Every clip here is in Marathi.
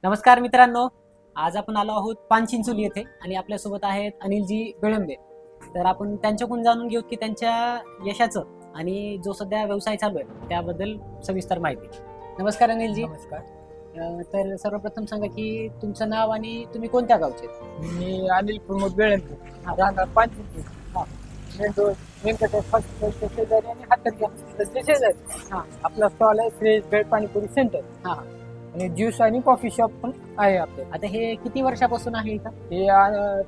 नमस्कार मित्रांनो, आज आपण आलो आहोत पानचिंचोली येथे आणि आपल्यासोबत आहेत अनिलजी बेळंबे. तर आपण त्यांच्याकडून जाणून घेऊ की त्यांच्या यशाचं आणि जो सध्या व्यवसाय चालू आहे त्याबद्दल सविस्तर माहिती. नमस्कार अनिलजी. नमस्कार. तर सर्वप्रथम सांगा की तुमचं नाव आणि तुम्ही कोणत्या गावचे आहेत? मी अनिल प्रमोद बेळंबे, राहणार पानचिंचोली. मेंदूर व्यंकटेश हॉस्पिटलच्या शेजारी आणि हातकर्णी हॉस्पिटलच्या शेजारी आपला स्टॉल आहे श्रेयस भेळ पाणीपुरी सेंटर. हा. आणि ज्यूस आणि कॉफी शॉप पण आहे आपले. आता हे किती वर्षापासून आहे इथं? हे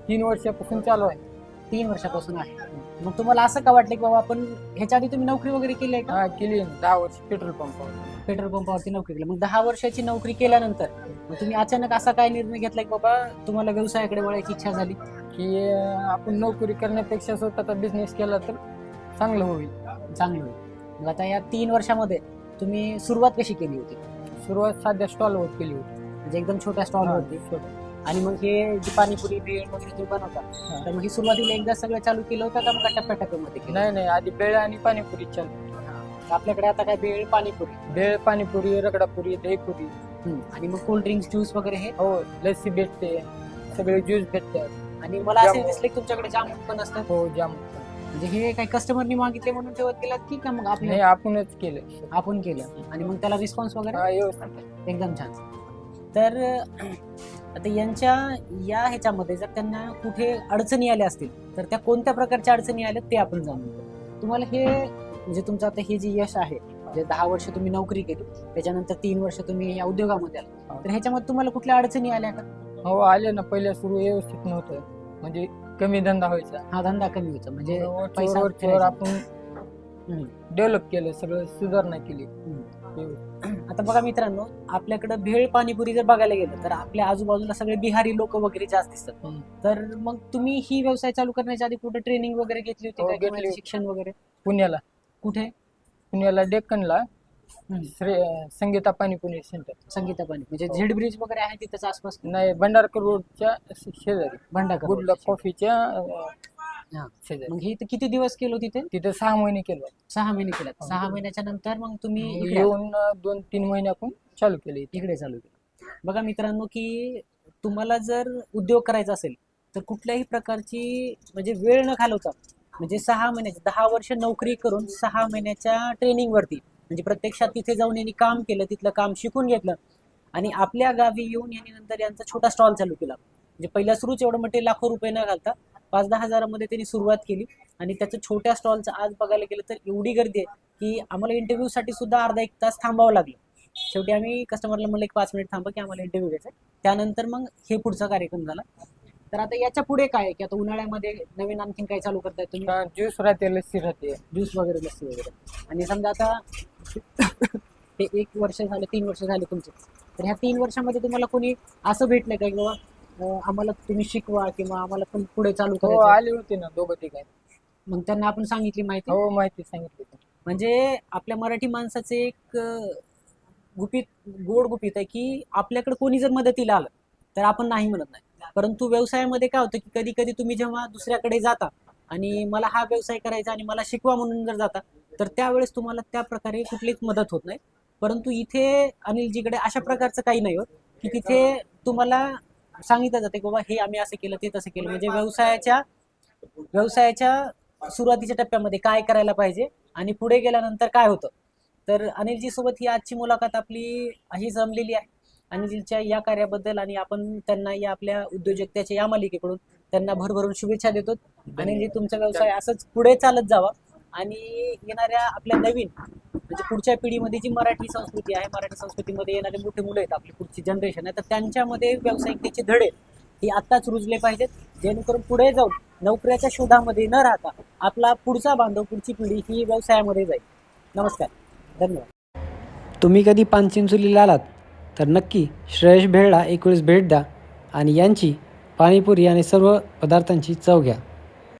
3 वर्षापासून चालू आहे. 3 वर्षापासून आहे. मग तुम्हाला असं का वाटलं की बाबा आपण ह्याच्या आधी तुम्ही नोकरी वगैरे केली आहे का? केली 10 वर्ष पेट्रोल पंपावर. पेट्रोल पंपावरती नोकरी केली. मग 10 वर्षाची नोकरी केल्यानंतर मग तुम्ही अचानक असा काय निर्णय घेतला की बाबा तुम्हाला व्यवसायाकडे वळायची इच्छा झाली? की आपण नोकरी करण्यापेक्षा स्वतःचा बिझनेस केला तर चांगलं होईल. चांगलं होईल. मग आता या 3 वर्षामध्ये तुम्ही सुरुवात कशी केली होती? सुरुवात साध्या स्टॉलवर केली होती. म्हणजे एकदम छोट्या स्टॉलवरती. आणि मग हे जी पाणीपुरी भेळ वगैरे तुम्ही बनवता तर मग ही सुरुवातीला एकदा सगळं चालू केलं होतं का मग टप्प्याटप्प्यामध्ये केलं? नाही, आधी भेळ आणि पाणीपुरी चालू. आपल्याकडे आता काय भेळ पाणीपुरी, भेळ पाणीपुरी, रगडापुरी, दहीपुरी. आणि मग कोल्ड ड्रिंक्स ज्यूस वगैरे हे. हो, लस्सी भेटते, सगळे ज्यूस भेटतात. आणि मला असे जाम. दिसले की तुमच्याकडे जाम पण असतात. हो, जाम. म्हणजे हे काही कस्टमरनी मागितले म्हणून ठेवत गेलात की का मग नाही, आपणच केलं. आपण केलं आणि मग त्याला रिस्पॉन्स वगैरे व्यवस्थित. एकदम छान. तर आता यांच्या या ह्याच्यामध्ये जर त्यांना कुठे अडचणी आल्या असतील तर त्या कोणत्या प्रकारच्या अडचणी आल्या ते आपण जाणून घेऊ. तुम्हाला हे म्हणजे तुमचं आता हे जे यश आहे, जे 10 वर्ष तुम्ही नोकरी केली त्याच्यानंतर 3 वर्ष तुम्ही या उद्योगामध्ये आला, तर ह्याच्यामध्ये तुम्हाला कुठल्या अडचणी आल्या का? हो, आले ना. पहिल्या सुरू व्यवस्थित नव्हतं, म्हणजे कमी धंदा व्हायचा. हा, धंदा कमी व्हायचा म्हणजे पैसा फिरायचा. आपण डेव्हलप केलं, सगळं सुधारणा केली. आता बघा मित्रांनो, आपल्याकडे भेळ पाणीपुरी जर बघायला गेलं तर आपल्या आजूबाजूला सगळे बिहारी लोक वगैरे जास्त दिसतात. तर मग तुम्ही ही व्यवसाय चालू करण्याच्या आधी कुठे ट्रेनिंग वगैरे घेतली होती हो, का? घेतली किंवा होती. शिक्षण वगैरे पुण्याला कुठे? डेक्कनला संगीता पाणीपुरी सेंटर. संगीता पाणी म्हणजे झेड ब्रिज वगैरे आहे तिथंच आसपास? नाही, भंडारकर रोडच्या शेजारी भंडारकर गुडला कॉफीच्या शेजारी. मग ही किती दिवस केलो तिथे? तिथे 6 महिने केलं. 6 महिने केलात. 6 महिन्याच्या नंतर मग तुम्ही इकडे येऊन 2-3 महिन्यापून चालू केले. इकडे चालू केलं. बघा मित्रांनो की तुम्हाला जर उद्योग करायचा असेल तर कुठल्याही प्रकारची म्हणजे वेळ न घालवता म्हणजे 6 महिन्याची 10 वर्ष नोकरी करून 6 महिन्याच्या ट्रेनिंग वरती म्हणजे प्रत्यक्षात तिथे जाऊन यांनी काम केलं, तिथलं काम शिकून घेतलं आणि आपल्या गावी येऊन यांनी नंतर यांचा छोटा स्टॉल चालू केला. म्हणजे पहिल्या सुरूच एवढं मोठे लाखो रुपये न घालता 5-10 हजारामध्ये त्यांनी सुरुवात केली आणि त्याचं छोट्या स्टॉलचं आज बघायला गेलं तर एवढी गर्दी आहे की आम्हाला इंटरव्ह्यूसाठी सुद्धा अर्धा-1 तास थांबावं लागलं. शेवटी आम्ही कस्टमरला म्हणलं एक 5 मिनिट थांबा की आम्हाला इंटरव्ह्यू घ्यायचा. त्यानंतर मग हे पुढचा कार्यक्रम झाला. तर आता याच्या पुढे काय आहे की आता उन्हाळ्यामध्ये नवीन आणखीन काय चालू करताय तुम्ही? ज्यूस राहते, लस्सी राहते. ज्यूस वगैरे, लस्सी वगैरे. आणि समजा आता ते 1 वर्ष झाले, 3 वर्ष झाले तुमचे, तर ह्या 3 वर्षामध्ये तुम्हाला कोणी असं भेटलं का की बाबा आम्हाला तुम्ही शिकवा किंवा आम्हाला पण पुढे चालू हो, करायचं? आले होते ना 2-3. मग त्यांना आपण सांगितली माहिती? हो, माहिती सांगितली. म्हणजे आपल्या मराठी माणसाचे एक गोड गुपित आहे की आपल्याकडे कोणी जर मदतीला आलं तर आपण नाही म्हणत नाही. परंतु व्यवसायामध्ये काय होतं की कधी कधी तुम्ही जेव्हा दुसऱ्याकडे जाता आणि मला हा व्यवसाय करायचा आणि मला शिकवा म्हणून जर जाता तर त्यावेळेस तुम्हाला त्या प्रकारे कुठलीच मदत होत नाही. परंतु इथे अनिलजीकडे अशा प्रकारचं काही नाही होत की तिथे तुम्हाला सांगितलं जाते की बाबा हे आम्ही असं केलं, ते तसं केलं. म्हणजे व्यवसायाच्या सुरुवातीच्या टप्प्यामध्ये काय करायला पाहिजे आणि पुढे गेल्यानंतर काय होतं. तर अनिलजी सोबत ही आजची मुलाखत आपली अशी जमलेली आहे. अनिलजीच्या या कार्याबद्दल आणि आपण त्यांना या आपल्या उद्योजकतेच्या या मालिकेकडून त्यांना भरभरून शुभेच्छा देतो. अनिलजी, तुमचा व्यवसाय असंच पुढे चालत जावा आणि येणाऱ्या आपल्या नवीन म्हणजे पुढच्या पिढीमध्ये जी मराठी संस्कृती आहे, मराठी संस्कृतीमध्ये येणारे मोठे मुलं आहेत, आपली पुढची जनरेशन आहे, तर त्यांच्यामध्ये व्यावसायिकतेचे धडे हे आत्ताच रुजले पाहिजेत, जेणेकरून पुढे जाऊन नोकऱ्याच्या शोधामध्ये न राहता आपला पुढचा बांधव, पुढची पिढी ही व्यवसायामध्ये जाईल. नमस्कार, धन्यवाद. तुम्ही कधी पानचिंचोलीला आलात तर नक्की श्रेयस भेळला 1 वेळेस भेट द्या आणि यांची पाणीपुरी आणि सर्व पदार्थांची चव घ्या.